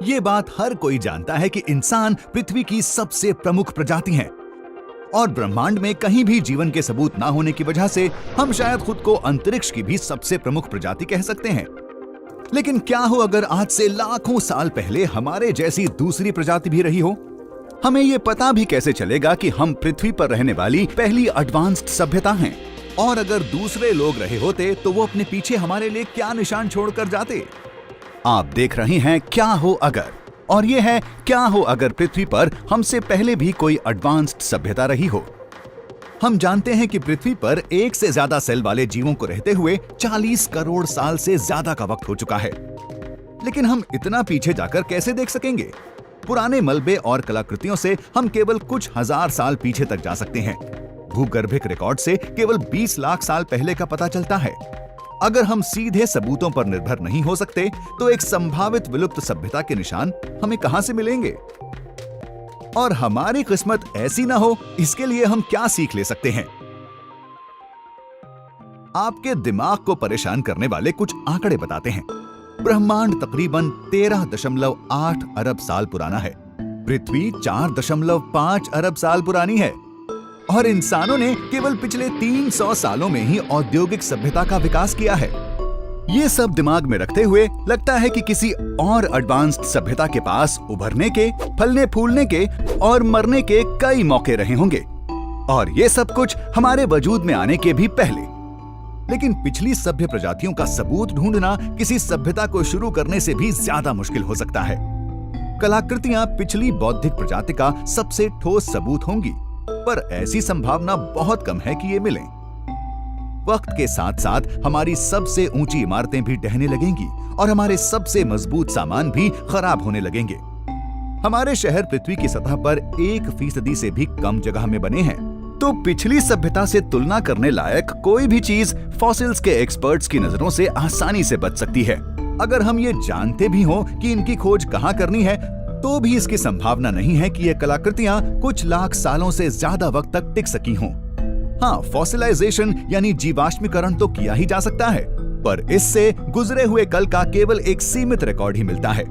ये बात हर कोई जानता है कि इंसान पृथ्वी की सबसे प्रमुख प्रजाति है और ब्रह्मांड में कहीं भी जीवन के सबूत ना होने की वजह से हम शायद खुद को अंतरिक्ष की भी सबसे प्रमुख प्रजाति कह सकते हैं। लेकिन क्या हो अगर आज से लाखों साल पहले हमारे जैसी दूसरी प्रजाति भी रही हो? हमें ये पता भी कैसे चलेगा कि हम पृथ्वी पर रहने वाली पहली एडवांस्ड सभ्यता हैं? और अगर दूसरे लोग रहे होते तो वो अपने पीछे हमारे लिए क्या निशान छोड़कर जाते? आप देख रहे हैं क्या हो अगर, और ये है क्या हो अगर पृथ्वी पर हमसे पहले भी कोई एडवांस्ड सभ्यता रही हो। हम जानते हैं कि पृथ्वी पर एक से ज्यादा सेल वाले जीवों को रहते हुए 40 करोड़ साल से ज्यादा का वक्त हो चुका है। लेकिन हम इतना पीछे जाकर कैसे देख सकेंगे? पुराने मलबे और कलाकृतियों से हम केवल कुछ हजार साल पीछे तक जा सकते हैं। भूगर्भिक रिकॉर्ड से केवल 20 लाख साल पहले का पता चलता है। अगर हम सीधे सबूतों पर निर्भर नहीं हो सकते तो एक संभावित विलुप्त सभ्यता के निशान हमें कहां से मिलेंगे? और हमारी किस्मत ऐसी ना हो, इसके लिए हम क्या सीख ले सकते हैं? आपके दिमाग को परेशान करने वाले कुछ आंकड़े बताते हैं। ब्रह्मांड तकरीबन 13.8 अरब साल पुराना है। पृथ्वी 4.5 अरब साल पुरानी है और इंसानों ने केवल पिछले 300 सालों में ही औद्योगिक सभ्यता का विकास किया है। ये सब दिमाग में रखते हुए लगता है कि किसी और एडवांस्ड सभ्यता के पास उभरने के, फलने फूलने के और मरने के कई मौके रहे होंगे, और ये सब कुछ हमारे वजूद में आने के भी पहले। लेकिन पिछली सभ्य प्रजातियों का सबूत ढूंढना किसी सभ्यता को शुरू करने से भी ज्यादा मुश्किल हो सकता है। कलाकृतियां पिछली बौद्धिक प्रजाति का सबसे ठोस सबूत होंगी, पर ऐसी संभावना बहुत कम है कि ये मिलें। वक्त के साथ साथ हमारी सबसे ऊंची इमारतें भी ढहने लगेंगी और हमारे सबसे मजबूत सामान भी खराब होने लगेंगे। हमारे शहर पृथ्वी की सतह पर 1% से भी कम जगह में बने हैं, तो पिछली सभ्यता से तुलना करने लायक कोई भी चीज फॉसिल्स के एक्सपर्ट्स की नजरों से आसानी से बच सकती है। अगर हम ये जानते भी हों कि इनकी खोज कहां करनी है, तो भी इसकी संभावना नहीं है कि ये कलाकृतियां कुछ लाख सालों से ज्यादा वक्त तक टिक सकी हों। हाँ, फॉसिलाइजेशन यानी जीवाश्मीकरण तो किया ही जा सकता है, पर इससे गुजरे हुए कल का केवल एक सीमित रिकॉर्ड ही मिलता है।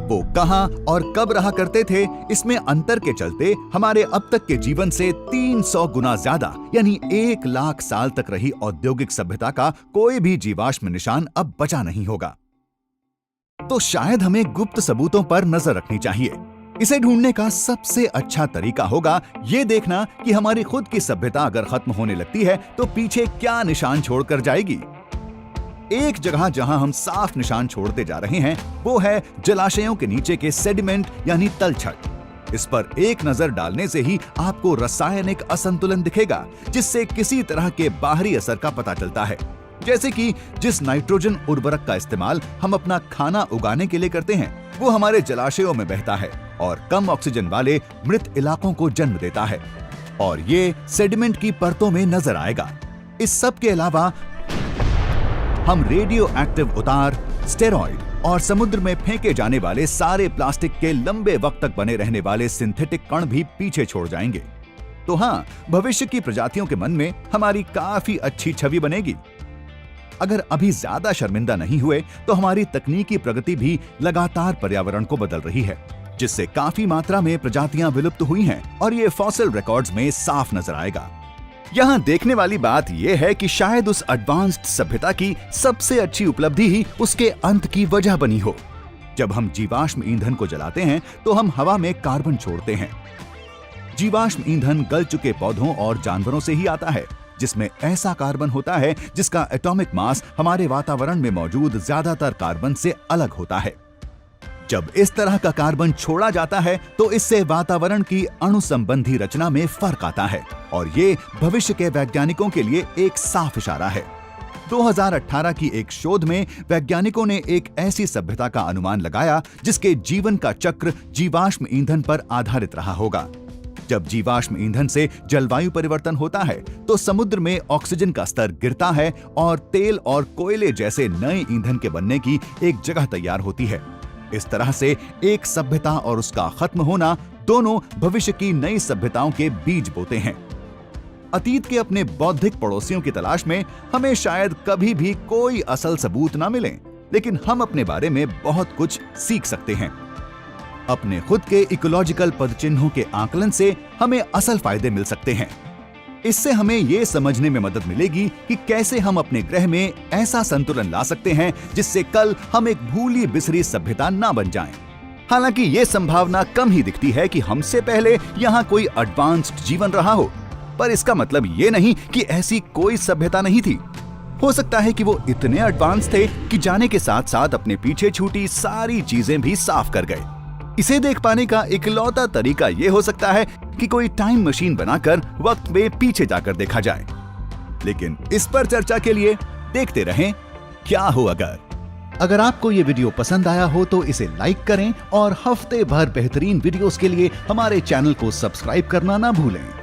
वो कहां और कब रहा करते थे, इसमें अंतर के चलते हमारे अब तक के जीवन से 300 गुना ज्यादा यानी 1 लाख साल तक रही औद्योगिक सभ्यता का कोई भी जीवाश्म निशान अब बचा नहीं होगा। तो शायद हमें गुप्त सबूतों पर नजर रखनी चाहिए। इसे ढूंढने का सबसे अच्छा तरीका होगा ये देखना कि हमारी खुद की सभ्यता अगर खत्म होने लगती है तो पीछे क्या निशान छोड़कर जाएगी। एक जगह जहां हम साफ निशान छोड़ते जा रहे हैं वो है जलाशयों के नीचे के सेडिमेंट यानी तलछट। इस पर एक नजर डालने से ही आपको रासायनिक असंतुलन दिखेगा, जिससे किसी तरह के बाहरी असर का पता चलता है। जैसे कि जिस नाइट्रोजन उर्वरक का इस्तेमाल हम अपना खाना उगाने के लिए करते हैं, वो हमारे जलाशयों में बहता है और कम ऑक्सीजन वाले मृत इलाकों को जन्म देता है, और ये सेडिमेंट की परतों में नजर आएगा। इस सब के अलावा हम रेडियो एक्टिव उतार, स्टेरॉइड और समुद्र में फेंके जाने वाले सारे प्लास्टिक के लंबे वक्त तक बने रहने वाले सिंथेटिक कण भी पीछे छोड़ जाएंगे। तो हाँ, भविष्य की प्रजातियों के मन में हमारी काफी अच्छी छवि बनेगी। अगर अभी ज्यादा शर्मिंदा नहीं हुए तो हमारी तकनीकी प्रगति भी लगातार पर्यावरण को बदल रही है, जिससे काफी मात्रा में प्रजातियां विलुप्त हुई हैं और ये फॉसिल रिकॉर्ड्स में साफ नजर आएगा। यहाँ देखने वाली बात यह है कि शायद उस एडवांस्ड सभ्यता की सबसे अच्छी उपलब्धि ही उसके अंत की वजह बनी हो। जब हम जीवाश्म ईंधन को जलाते हैं तो हम हवा में कार्बन छोड़ते हैं। जीवाश्म ईंधन गल चुके पौधों और जानवरों से ही आता है, जिसमें ऐसा कार्बन होता है जिसका एटॉमिक मास हमारे वातावरण में मौजूद ज्यादातर कार्बन से अलग होता है। जब इस तरह का कार्बन छोड़ा जाता है तो इससे वातावरण की अणु संबंधी रचना में फर्क आता है, और ये भविष्य के वैज्ञानिकों के लिए एक साफ इशारा है। 2018 की एक शोध में वैज्ञानिकों ने एक ऐसी सभ्यता का अनुमान लगाया जिसके जीवन का चक्र जीवाश्म ईंधन पर आधारित रहा होगा। जब जीवाश्म ईंधन से जलवायु परिवर्तन होता है तो समुद्र में ऑक्सीजन का स्तर गिरता है और तेल और कोयले जैसे नए ईंधन के बनने की एक जगह तैयार होती है। इस तरह से एक सभ्यता और उसका खत्म होना दोनों भविष्य की नई सभ्यताओं के बीज बोते हैं। अतीत के अपने बौद्धिक पड़ोसियों की तलाश में हमें शायद कभी भी कोई असल सबूत ना मिले, लेकिन हम अपने बारे में बहुत कुछ सीख सकते हैं। अपने खुद के इकोलॉजिकल पदचिन्हों के आकलन से हमें असल फायदे मिल सकते हैं। इससे हमें ये समझने में मदद मिलेगी कि कैसे हम अपने ग्रह में ऐसा संतुलन ला सकते हैं जिससे कल हम एक भूली बिसरी सभ्यता ना बन जाएं। हालांकि ये संभावना कम ही दिखती है कि हमसे पहले यहाँ कोई एडवांस्ड जीवन रहा हो, पर इसका मतलब ये नहीं कि ऐसी कोई सभ्यता नहीं थी। हो सकता है कि वो इतने एडवांस थे कि जाने के साथ साथ अपने पीछे छूटी सारी चीजें भी साफ कर गए। इसे देख पाने का इकलौता तरीका ये हो सकता है कि कोई टाइम मशीन बनाकर वक्त में पीछे जाकर देखा जाए। लेकिन इस पर चर्चा के लिए देखते रहें क्या हो अगर आपको ये वीडियो पसंद आया हो तो इसे लाइक करें और हफ्ते भर बेहतरीन वीडियोस के लिए हमारे चैनल को सब्सक्राइब करना ना भूलें।